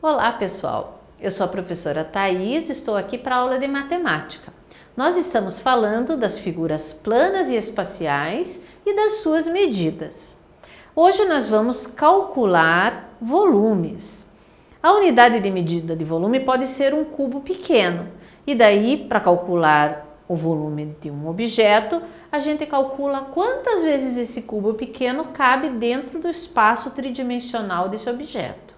Olá pessoal, eu sou a professora Thaís e estou aqui para a aula de matemática. Nós estamos falando das figuras planas e espaciais e das suas medidas. Hoje nós vamos calcular volumes. A unidade de medida de volume pode ser um cubo pequeno e daí para calcular o volume de um objeto, a gente calcula quantas vezes esse cubo pequeno cabe dentro do espaço tridimensional desse objeto.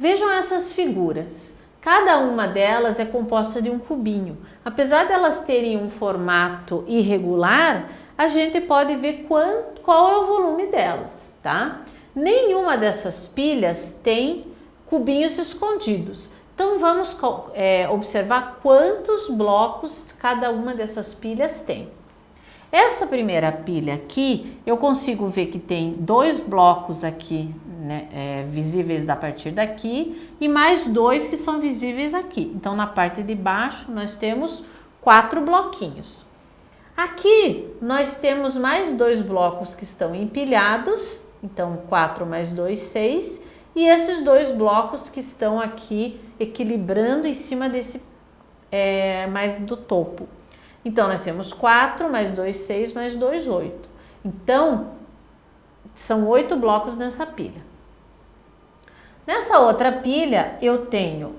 Vejam essas figuras. Cada uma delas é composta de um cubinho. Apesar de elas terem um formato irregular, a gente pode ver qual é o volume delas, tá? Nenhuma dessas pilhas tem cubinhos escondidos. Então vamos observar quantos blocos cada uma dessas pilhas tem. Essa primeira pilha aqui, eu consigo ver que tem 2 blocos aqui, né, visíveis a partir daqui e mais 2 que são visíveis aqui. Então na parte de baixo nós temos 4 bloquinhos. Aqui nós temos mais 2 blocos que estão empilhados, então 4 mais 2, 6. E esses 2 blocos que estão aqui equilibrando em cima desse mais do topo. Então, nós temos 4 mais 2, 6 mais 2, 8. Então, são 8 blocos nessa pilha. Nessa outra pilha, eu tenho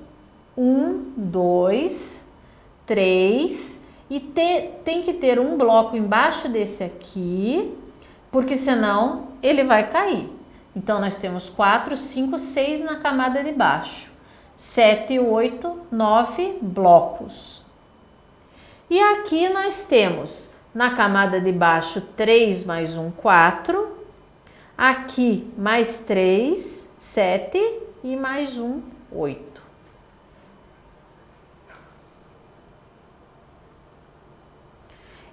1, 2, 3 e tem que ter um bloco embaixo desse aqui, porque senão ele vai cair. Então, nós temos 4, 5, 6 na camada de baixo, 7, 8, 9 blocos. E aqui nós temos na camada de baixo 3 mais 1, 4, aqui mais 3, 7 e mais 1, 8.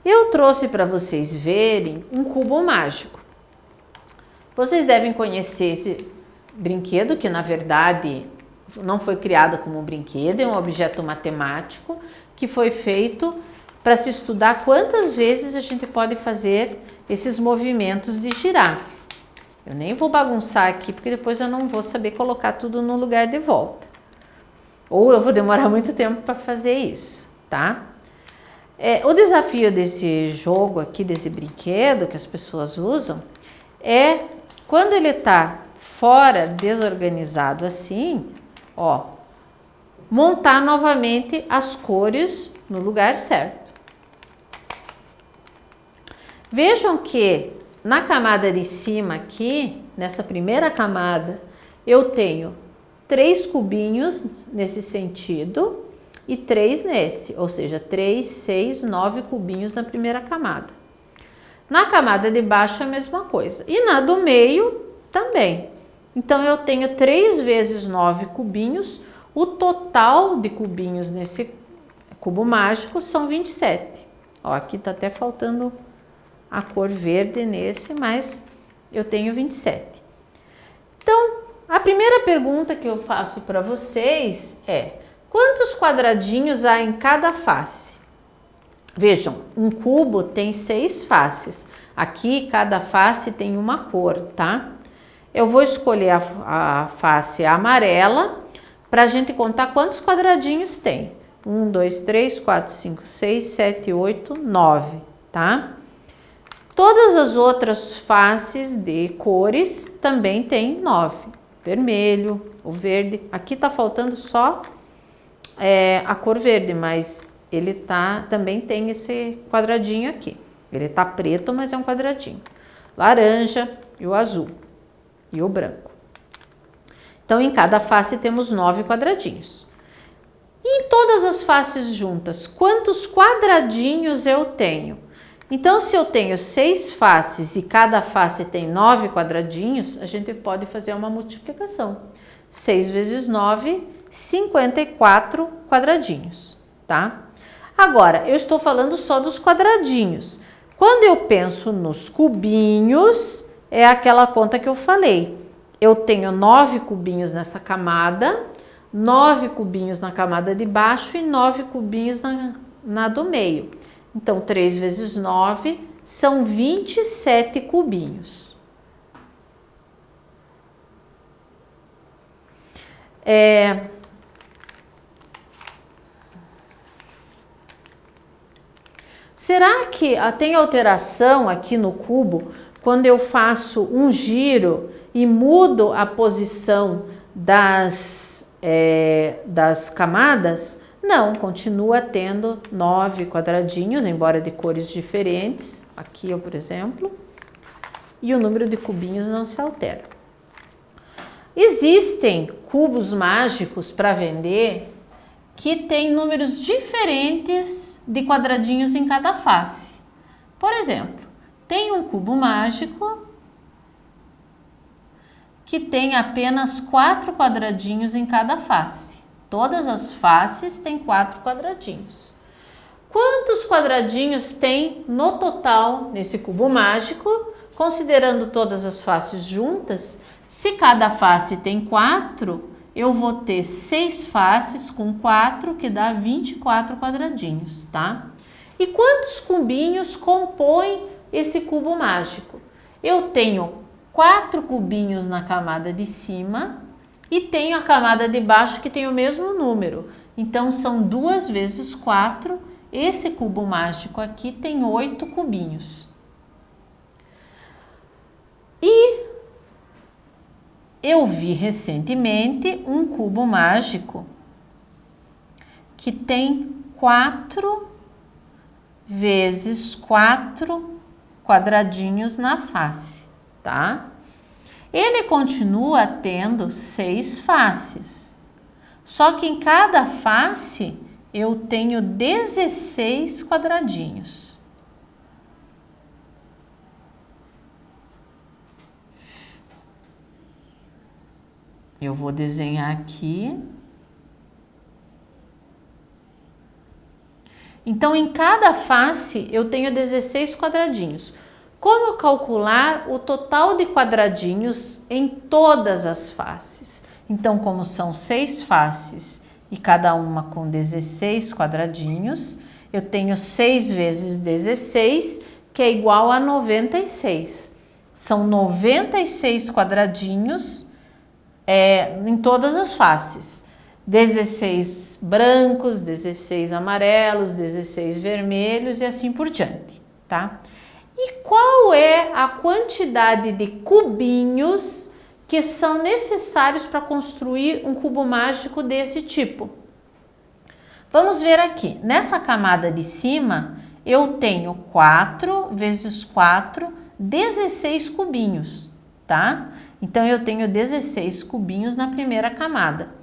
Eu trouxe para vocês verem um cubo mágico. Vocês devem conhecer esse brinquedo, que na verdade não foi criado como um brinquedo, é um objeto matemático que foi feito para se estudar quantas vezes a gente pode fazer esses movimentos de girar. Eu nem vou bagunçar aqui, porque depois eu não vou saber colocar tudo no lugar de volta. Ou eu vou demorar muito tempo para fazer isso, tá? O desafio desse jogo aqui, desse brinquedo que as pessoas usam, é quando ele está fora, desorganizado assim, ó, montar novamente as cores no lugar certo. Vejam que na camada de cima aqui, nessa primeira camada, eu tenho 3 cubinhos nesse sentido e 3 nesse, ou seja, 3, 6, 9 cubinhos na primeira camada. Na camada de baixo a mesma coisa. E na do meio também. Então, eu tenho 3 vezes 9 cubinhos. O total de cubinhos nesse cubo mágico são 27. Ó, aqui tá até faltando a cor verde nesse, mas eu tenho 27. Então, a primeira pergunta que eu faço para vocês é: quantos quadradinhos há em cada face? Vejam, um cubo tem 6 faces. Aqui, cada face tem uma cor, tá? Eu vou escolher a face amarela para a gente contar quantos quadradinhos tem. 1, 2, 3, 4, 5, 6, 7, 8, 9, tá? Todas as outras faces de cores também tem 9. Vermelho, o verde. Aqui tá faltando só a cor verde, mas ele também tem esse quadradinho aqui. Ele tá preto, mas é um quadradinho. Laranja e o azul e o branco. Então, em cada face temos 9 quadradinhos. E em todas as faces juntas, quantos quadradinhos eu tenho? Então, se eu tenho 6 faces e cada face tem 9 quadradinhos, a gente pode fazer uma multiplicação. 6 vezes 9, 54 quadradinhos, tá? Agora, eu estou falando só dos quadradinhos. Quando eu penso nos cubinhos, é aquela conta que eu falei. Eu tenho 9 cubinhos nessa camada, 9 cubinhos na camada de baixo e 9 cubinhos na do meio. Então, 3 vezes 9 são 27 cubinhos. Será que tem alteração aqui no cubo quando eu faço um giro e mudo a posição das camadas? Não, continua tendo 9 quadradinhos, embora de cores diferentes. Aqui, por exemplo. E o número de cubinhos não se altera. Existem cubos mágicos para vender que tem números diferentes de quadradinhos em cada face. Por exemplo, tem um cubo mágico que tem apenas 4 quadradinhos em cada face. Todas as faces têm 4 quadradinhos. Quantos quadradinhos tem no total nesse cubo mágico? Considerando todas as faces juntas, se cada face tem 4, eu vou ter 6 faces com 4, que dá 24 quadradinhos, tá? E quantos cubinhos compõem esse cubo mágico? Eu tenho 4 cubinhos na camada de cima e tenho a camada de baixo que tem o mesmo número. Então, são 2 vezes 4. Esse cubo mágico aqui tem 8 cubinhos. E eu vi recentemente um cubo mágico que tem 4 vezes 4 quadradinhos na face, tá? Ele continua tendo 6 faces, só que em cada face eu tenho 16 quadradinhos. Eu vou desenhar aqui. Então, em cada face, eu tenho 16 quadradinhos. Como calcular o total de quadradinhos em todas as faces? Então, como são 6 faces e cada uma com 16 quadradinhos, eu tenho 6 vezes 16, que é igual a 96. São 96 quadradinhos em todas as faces, 16 brancos, 16 amarelos, 16 vermelhos e assim por diante, tá? E qual é a quantidade de cubinhos que são necessários para construir um cubo mágico desse tipo? Vamos ver aqui, nessa camada de cima, eu tenho 4 vezes 4, 16 cubinhos, tá? Então, eu tenho 16 cubinhos na primeira camada.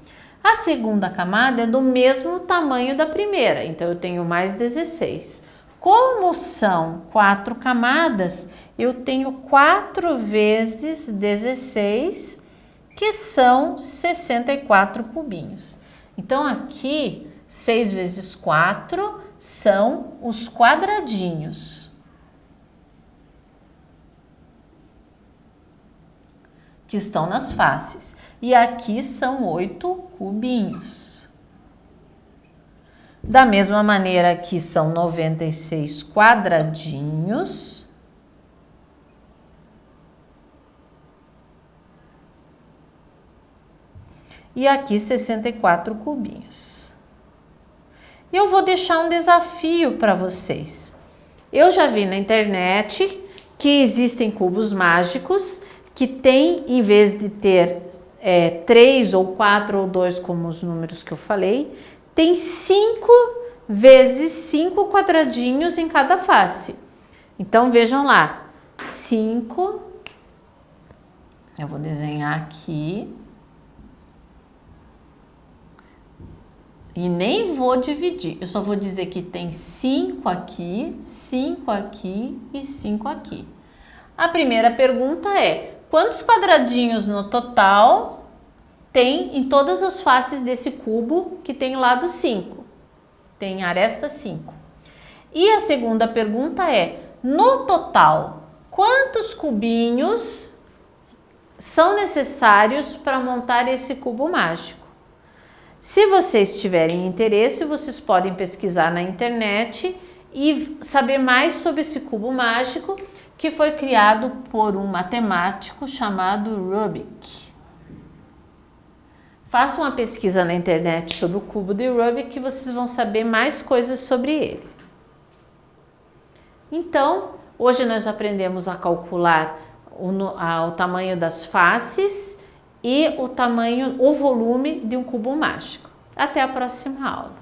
A segunda camada é do mesmo tamanho da primeira, então eu tenho mais 16. Como são 4 camadas, eu tenho 4 vezes 16, que são 64 cubinhos. Então, aqui, 6 vezes 4 são os quadradinhos que estão nas faces. E aqui são 8 cubinhos. Da mesma maneira, aqui são 96 quadradinhos. E aqui 64 cubinhos. E eu vou deixar um desafio para vocês. Eu já vi na internet que existem cubos mágicos que tem, em vez de ter 3 ou 4 ou 2, como os números que eu falei, tem 5 vezes 5 quadradinhos em cada face. Então, vejam lá, 5, eu vou desenhar aqui, e nem vou dividir, eu só vou dizer que tem 5 aqui, 5 aqui e 5 aqui. A primeira pergunta é: quantos quadradinhos no total tem em todas as faces desse cubo que tem lado 5? Tem aresta 5. E a segunda pergunta é: no total, quantos cubinhos são necessários para montar esse cubo mágico? Se vocês tiverem interesse, vocês podem pesquisar na internet e saber mais sobre esse cubo mágico, que foi criado por um matemático chamado Rubik. Façam uma pesquisa na internet sobre o cubo de Rubik que vocês vão saber mais coisas sobre ele. Então, hoje nós aprendemos a calcular o tamanho das faces e o volume de um cubo mágico. Até a próxima aula.